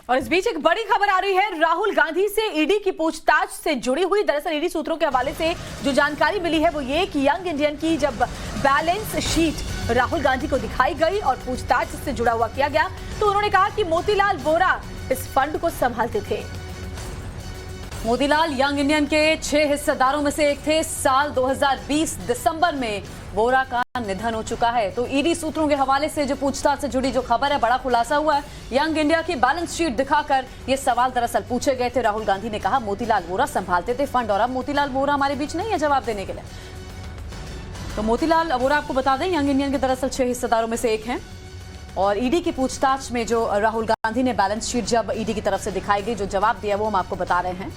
और इस बीच एक बड़ी खबर आ रही है राहुल गांधी से ईडी की पूछताछ से जुड़ी हुई। दरअसल ईडी सूत्रों के हवाले से जो जानकारी मिली है वो ये कि यंग इंडियन की जब बैलेंस शीट राहुल गांधी को दिखाई गई और पूछताछ से जुड़ा हुआ किया गया तो उन्होंने कहा कि मोतीलाल वोरा इस फंड को संभालते थे। मोतीलाल यंग इंडियन के 6 हिस्सेदारों में से एक थे। साल 2020 दिसंबर में वोरा का निधन हो चुका है। तो ईडी सूत्रों के हवाले से जो पूछताछ से जुड़ी जो खबर है, बड़ा खुलासा हुआ है। यंग इंडिया की बैलेंस शीट दिखाकर ये सवाल दरअसल पूछे गए थे। राहुल गांधी ने कहा मोतीलाल वोरा संभालते थे फंड और अब मोतीलाल वोरा हमारे बीच नहीं है जवाब देने के लिए। तो मोतीलाल वोरा आपको बता दें यंग इंडियन के दरअसल 6 हिस्सेदारों में से एक हैं और ईडी की पूछताछ में जो राहुल गांधी ने बैलेंस शीट जब ईडी की तरफ से दिखाई गई, जो जवाब दिया वो हम आपको बता रहे हैं।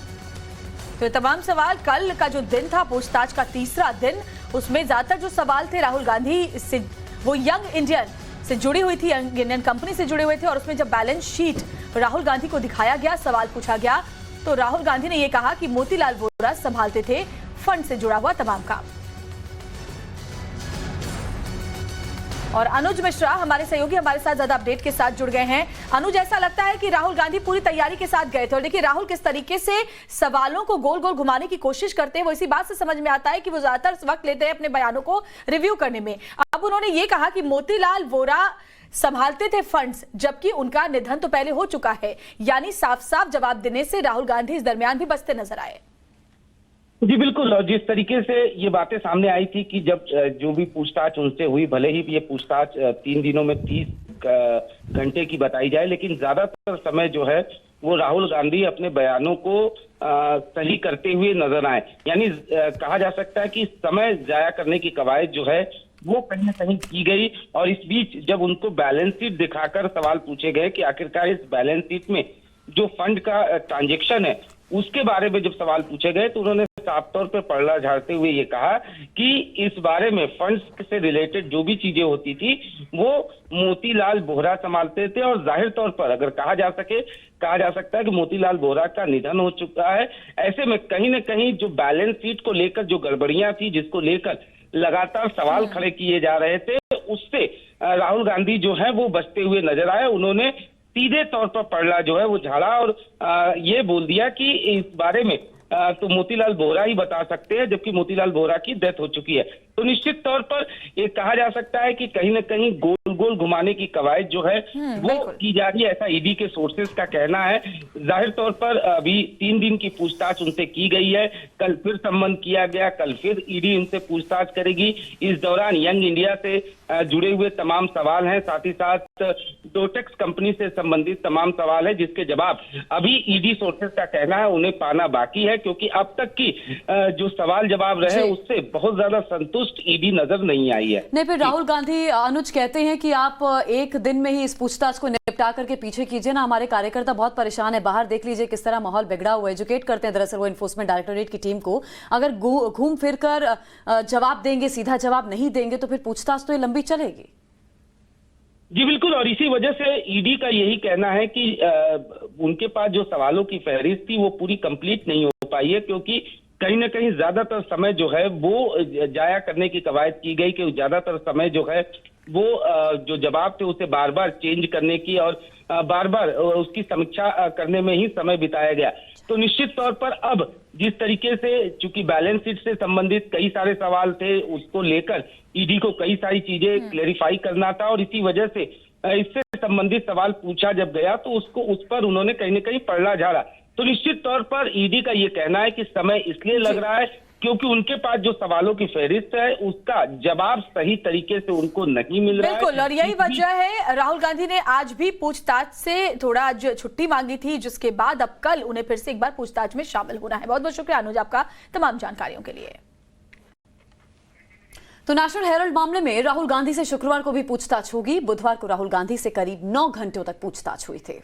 तो ये तमाम सवाल, कल का जो दिन था पूछताछ का तीसरा दिन, उसमें ज्यादातर जो सवाल थे राहुल गांधी से वो यंग इंडियन से जुड़ी हुई थी, यंग इंडियन कंपनी से जुड़े हुए थे। और उसमें जब बैलेंस शीट राहुल गांधी को दिखाया गया, सवाल पूछा गया तो राहुल गांधी ने यह कहा कि मोतीलाल वोरा संभालते थे फंड से जुड़ा हुआ तमाम काम। और अनुज मिश्रा हमारे सहयोगी हमारे साथ ज्यादा अपडेट के साथ जुड़ गए हैं। अनुज, ऐसा लगता है कि राहुल गांधी पूरी तैयारी के साथ गए थे और देखिए राहुल किस तरीके से सवालों को गोल गोल घुमाने की कोशिश करते हैं, वो इसी बात से समझ में आता है कि वो ज्यादातर वक्त लेते हैं अपने बयानों को रिव्यू करने में। अब उन्होंने ये कहा कि मोतीलाल वोरा संभालते थे फंड्स, जबकि उनका निधन तो पहले हो चुका है। यानी साफ साफ जवाब देने से राहुल गांधी इस दरमियान भी बचते नजर आए। जी बिल्कुल, और जिस तरीके से ये बातें सामने आई थी कि जब जो भी पूछताछ उनसे हुई, भले ही ये पूछताछ 3 दिनों में 30 घंटे की बताई जाए, लेकिन ज्यादातर समय जो है वो राहुल गांधी अपने बयानों को सही करते हुए नजर आए। यानी कहा जा सकता है कि समय जाया करने की कवायद जो है वो कहीं न कहीं की गई। और इस बीच जब उनको बैलेंस शीट दिखाकर सवाल पूछे गए कि आखिरकार इस बैलेंस शीट में जो फंड का ट्रांजेक्शन है उसके बारे में जब सवाल पूछे गए तो उन्होंने साफ तौर पर पलड़ा झाड़ते हुए ये कहा कि इस बारे में फंड्स से रिलेटेड जो भी चीजें होती थी वो मोतीलाल वोरा संभालते थे। और जाहिर तौर पर अगर कहा जा सकता है कि मोतीलाल वोरा का निधन हो चुका है। ऐसे में कहीं न कहीं जो बैलेंस शीट को लेकर जो गड़बड़ियां थी, जिसको लेकर लगातार सवाल खड़े किए जा रहे थे, उससे राहुल गांधी जो है वो बचते हुए नजर आए। उन्होंने सीधे तौर पर पलड़ा जो है वो झाड़ा और ये बोल दिया कि इस बारे में तो मोतीलाल वोरा ही बता सकते हैं, जबकि मोतीलाल वोरा की डेथ हो चुकी है। तो निश्चित तौर पर ये कहा जा सकता है कि कहीं न कहीं गोल गोल घुमाने की कवायद जो है वो की जा रही है, ऐसा ईडी के सोर्सेज का कहना है। जाहिर तौर पर अभी 3 दिन की पूछताछ उनसे की गई है, कल फिर संबंध किया गया, कल फिर ईडी इनसे पूछताछ करेगी। इस दौरान यंग इंडिया से जुड़े हुए तमाम सवाल हैं, साथ ही साथ डोटेक्स कंपनी से संबंधित तमाम सवाल है, जिसके जवाब अभी ईडी सोर्सेज का कहना है उन्हें पाना बाकी है, क्योंकि अब तक की जो सवाल जवाब रहे उससे बहुत ज्यादा संतुष्ट ईडी नजर नहीं आई है। नहीं, फिर राहुल गांधी अनुज कहते हैं कि आप एक दिन में ही इस पूछताछ को निपटा करके पीछे कीजिए ना, हमारे कार्यकर्ता बहुत परेशान है, बाहर देख लीजिए किस तरह माहौल बिगड़ा हुआ है। एजुकेट करते हैं दरअसल वो इन्फोर्समेंट डायरेक्टोरेट की टीम को, अगर घूम फिर कर जवाब देंगे, सीधा जवाब नहीं देंगे तो फिर पूछताछ तो ये लंबी चलेगी। जी बिल्कुल, और इसी वजह से ईडी का यही कहना है कि उनके पास जो सवालों की फहरिस्त थी वो पूरी कंप्लीट नहीं हो पाई है, क्योंकि कहीं न कहीं ज्यादातर समय जो है वो जाया करने की कवायद की गई कि ज्यादातर समय जो है वो जो जवाब थे उसे बार बार चेंज करने की और बार बार उसकी समीक्षा करने में ही समय बिताया गया। तो निश्चित तौर पर अब जिस तरीके से चूंकि बैलेंस शीट से संबंधित कई सारे सवाल थे, उसको लेकर ईडी को कई सारी चीजें क्लेरिफाई करना था और इसी वजह से इससे संबंधित सवाल पूछा जब गया तो उस पर उन्होंने कहीं न कहीं पलड़ा झाड़ा। तो निश्चित तौर पर ईडी का ये कहना है कि समय इसलिए लग रहा है क्योंकि उनके पास जो सवालों की फहरिस्त है उसका जवाब सही तरीके से उनको नहीं मिल रहा है। बिल्कुल, और यही वजह है राहुल गांधी ने आज भी पूछताछ से थोड़ा आज छुट्टी मांगी थी, जिसके बाद अब कल उन्हें फिर से एक बार पूछताछ में शामिल होना है। बहुत बहुत शुक्रिया अनुज आपका तमाम जानकारियों के लिए। तो नेशनल हेराल्ड मामले में राहुल गांधी से शुक्रवार को भी पूछताछ होगी। बुधवार को राहुल गांधी से करीब 9 घंटों तक पूछताछ हुई थी।